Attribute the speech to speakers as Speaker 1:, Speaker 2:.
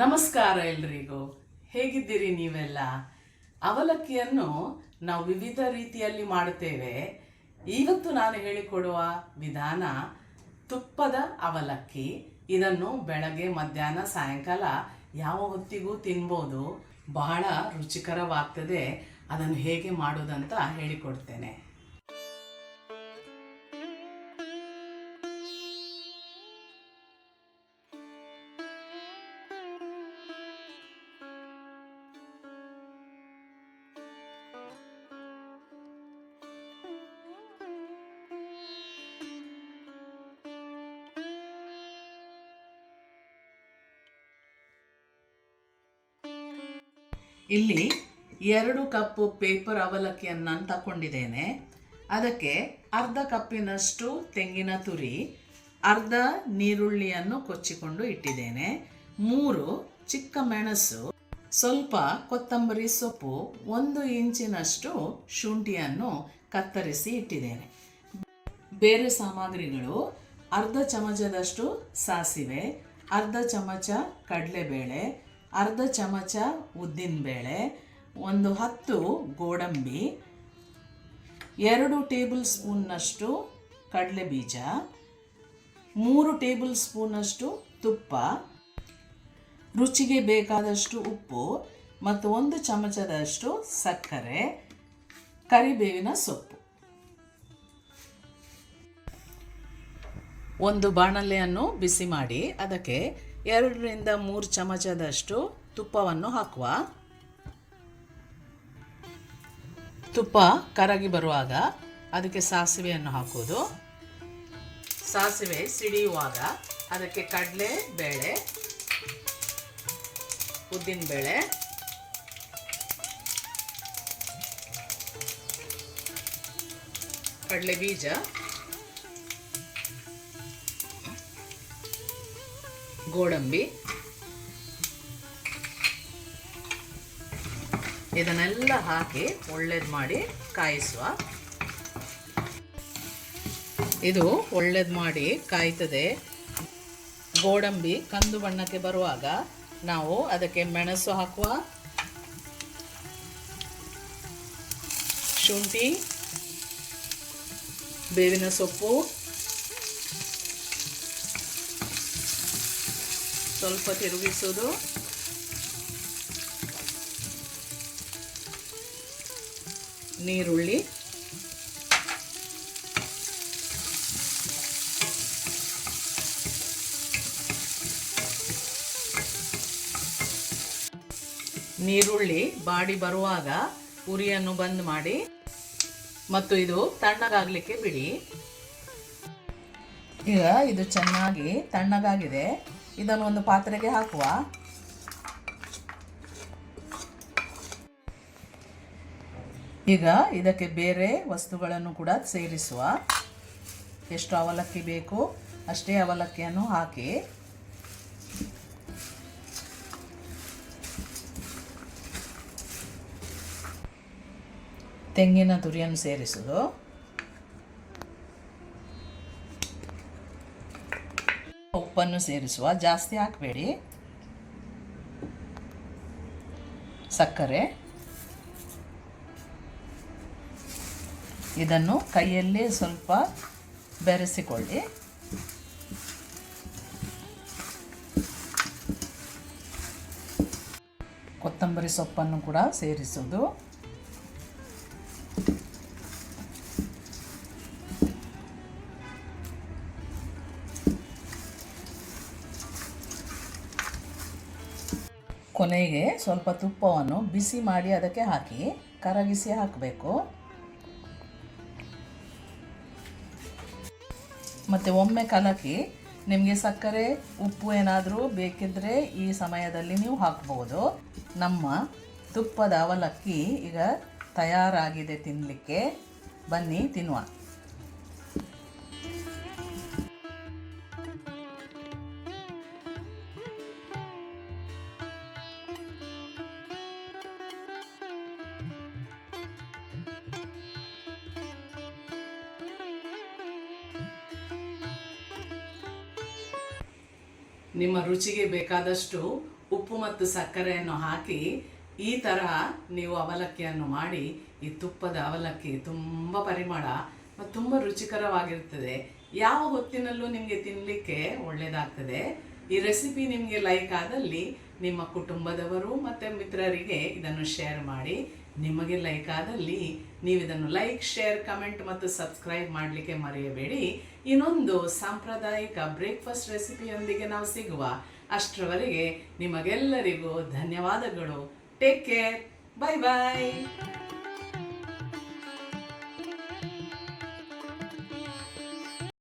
Speaker 1: ನಮಸ್ಕಾರ ಎಲ್ರಿಗೂ. ಹೇಗಿದ್ದೀರಿ ನೀವೆಲ್ಲ? ಅವಲಕ್ಕಿಯನ್ನು ನಾವು ವಿವಿಧ ರೀತಿಯಲ್ಲಿ ಮಾಡುತ್ತೇವೆ. ಇವತ್ತು ನಾನು ಹೇಳಿಕೊಡುವ ವಿಧಾನ ತುಪ್ಪದ ಅವಲಕ್ಕಿ. ಇದನ್ನು ಬೆಳಗ್ಗೆ, ಮಧ್ಯಾಹ್ನ, ಸಾಯಂಕಾಲ ಯಾವ ಹೊತ್ತಿಗೂ ತಿನ್ಬೋದು. ಬಹಳ ರುಚಿಕರವಾಗ್ತದೆ. ಅದನ್ನು ಹೇಗೆ ಮಾಡೋದಂತ ಹೇಳಿಕೊಡ್ತೇನೆ. ಇಲ್ಲಿ 2 ಕಪ್ಪು ಪೇಪರ್ ಅವಲಕ್ಕಿಯನ್ನು ನಾನು ತಗೊಂಡಿದ್ದೇನೆ. ಅದಕ್ಕೆ ಅರ್ಧ ಕಪ್ಪಿನಷ್ಟು ತೆಂಗಿನ ತುರಿ, ಅರ್ಧ ನೀರುಳ್ಳಿಯನ್ನು ಕೊಚ್ಚಿಕೊಂಡು ಇಟ್ಟಿದ್ದೇನೆ, 3 ಚಿಕ್ಕ ಮೆಣಸು, ಸ್ವಲ್ಪ ಕೊತ್ತಂಬರಿ ಸೊಪ್ಪು, 1 ಇಂಚಿನಷ್ಟು ಶುಂಠಿಯನ್ನು ಕತ್ತರಿಸಿ ಇಟ್ಟಿದ್ದೇನೆ. ಬೇರೆ ಸಾಮಗ್ರಿಗಳು: ಅರ್ಧ ಚಮಚದಷ್ಟು ಸಾಸಿವೆ, ಅರ್ಧ ಚಮಚ ಕಡಲೆಬೇಳೆ, ಅರ್ಧ ಚಮಚ ಉದ್ದಿನಬೇಳೆ, 10 ಗೋಡಂಬಿ, 2 ಟೇಬಲ್ ಸ್ಪೂನ್ನಷ್ಟು ಕಡಲೆ ಬೀಜ, 3 ಟೇಬಲ್ ಸ್ಪೂನಷ್ಟು ತುಪ್ಪ, ರುಚಿಗೆ ಬೇಕಾದಷ್ಟು ಉಪ್ಪು ಮತ್ತು 1 ಚಮಚದಷ್ಟು ಸಕ್ಕರೆ, ಕರಿಬೇವಿನ ಸೊಪ್ಪು. ಒಂದು ಬಾಣಲೆಯನ್ನು ಬಿಸಿ ಮಾಡಿ ಅದಕ್ಕೆ 2 ರಿಂದ 3 ಚಮಚದಷ್ಟು ತುಪ್ಪವನ್ನು ಹಾಕುವ. ತುಪ್ಪ ಕರಗಿ ಬರುವಾಗ ಅದಕ್ಕೆ ಸಾಸಿವೆಯನ್ನು ಹಾಕುವುದು. ಸಾಸಿವೆ ಸಿಡಿಯುವಾಗ ಅದಕ್ಕೆ ಕಡಲೆ ಬೇಳೆ, ಉದ್ದಿನಬೇಳೆ, ಕಡಲೆ ಬೀಜ, ಗೋಡಂಬಿ, ಇದನ್ನೆಲ್ಲ ಹಾಕಿ ಒಳ್ಳೇದು ಮಾಡಿ ಕಾಯಿಸುವ. ಇದು ಒಳ್ಳೇದು ಮಾಡಿ ಕಾಯ್ತದೆ. ಗೋಡಂಬಿ ಕಂದು ಬಣ್ಣಕ್ಕೆ ಬರುವಾಗ ನಾವು ಅದಕ್ಕೆ ಮೆಣಸು ಹಾಕುವ, ಶುಂಠಿ, ಬೇವಿನ ಸೊಪ್ಪು, ಸ್ವಲ್ಪ ತಿರುಗಿಸುವುದು, ನೀರುಳ್ಳಿ, ನೀರುಳ್ಳಿ ಬಾಡಿ ಬರುವಾಗ ಉರಿಯನ್ನು ಬಂದ್ ಮಾಡಿ ಮತ್ತು ಇದು ತಣ್ಣಗಾಗಲಿಕ್ಕೆ ಬಿಡಿ. ಈಗ ಇದು ಚೆನ್ನಾಗಿ ತಣ್ಣಗಾಗಿದೆ. ಇದನ್ನು ಒಂದು ಪಾತ್ರೆಗೆ ಹಾಕುವ. ಈಗ ಇದಕ್ಕೆ ಬೇರೆ ವಸ್ತುಗಳನ್ನು ಕೂಡ ಸೇರಿಸುವ. ಎಷ್ಟು ಅವಲಕ್ಕಿ ಬೇಕು ಅಷ್ಟೇ ಅವಲಕ್ಕಿಯನ್ನು ಹಾಕಿ ತೆಂಗಿನ ತುರಿಯನ್ನು ಸೇರಿಸುವುದು, ಉಪ್ಪನ್ನು ಸೇರಿಸುವ, ಜಾಸ್ತಿ ಹಾಕಬೇಡಿ, ಸಕ್ಕರೆ, ಇದನ್ನು ಕೈಯಲ್ಲೇ ಸ್ವಲ್ಪ ಬೆರೆಸಿಕೊಳ್ಳಿ. ಕೊತ್ತಂಬರಿ ಸೊಪ್ಪನ್ನು ಕೂಡ ಸೇರಿಸುವುದು. ಕೊನೆಗೆ ಸ್ವಲ್ಪ ತುಪ್ಪವನ್ನು ಬಿಸಿ ಮಾಡಿ ಅದಕ್ಕೆ ಹಾಕಿ ಕರಗಿಸಿ ಹಾಕಬೇಕು. ಮತ್ತು ಒಮ್ಮೆ ಕಲಕಿ ನಿಮಗೆ ಸಕ್ಕರೆ, ಉಪ್ಪು ಏನಾದರೂ ಬೇಕಿದ್ದರೆ ಈ ಸಮಯದಲ್ಲಿ ನೀವು ಹಾಕ್ಬೋದು. ನಮ್ಮ ತುಪ್ಪದ ಅವಲಕ್ಕಿ ಈಗ ತಯಾರಾಗಿದೆ ತಿನ್ನಲಿಕ್ಕೆ. ಬನ್ನಿ ತಿನ್ನುವ. ನಿಮ್ಮ ರುಚಿಗೆ ಬೇಕಾದಷ್ಟು ಉಪ್ಪು ಮತ್ತು ಸಕ್ಕರೆಯನ್ನು ಹಾಕಿ ಈ ತರಹ ನೀವು ಅವಲಕ್ಕಿಯನ್ನು ಮಾಡಿ, ಈ ತುಪ್ಪದ ಅವಲಕ್ಕಿ ತುಂಬ ಪರಿಮಳ ಮತ್ತು ತುಂಬ ರುಚಿಕರವಾಗಿರ್ತದೆ. ಯಾವ ಹೊತ್ತಿನಲ್ಲೂ ನಿಮಗೆ ತಿನ್ನಲಿಕ್ಕೆ ಒಳ್ಳೆಯದಾಗ್ತದೆ. ಈ ರೆಸಿಪಿ ನಿಮಗೆ ಲೈಕ್ ಆದಲ್ಲಿ ನಿಮ್ಮ ಕುಟುಂಬದವರು ಮತ್ತು ಮಿತ್ರರಿಗೆ ಇದನ್ನು ಶೇರ್ ಮಾಡಿ. ನಿಮಗೆ ಲೈಕ್ ಆದಲ್ಲಿ ನೀವು ಇದನ್ನು ಲೈಕ್, ಶೇರ್, ಕಮೆಂಟ್ ಮತ್ತು ಸಬ್ಸ್ಕ್ರೈಬ್ ಮಾಡಲಿಕ್ಕೆ ಮರೆಯಬೇಡಿ. ಇನ್ನೊಂದು ಸಾಂಪ್ರದಾಯಿಕ ಬ್ರೇಕ್ಫಾಸ್ಟ್ ರೆಸಿಪಿಯೊಂದಿಗೆ ನಾವು ಸಿಗುವ. ಅಷ್ಟರವರೆಗೆ ನಿಮಗೆಲ್ಲರಿಗೂ ಧನ್ಯವಾದಗಳು. Take care. ಬಾಯ್ ಬಾಯ್.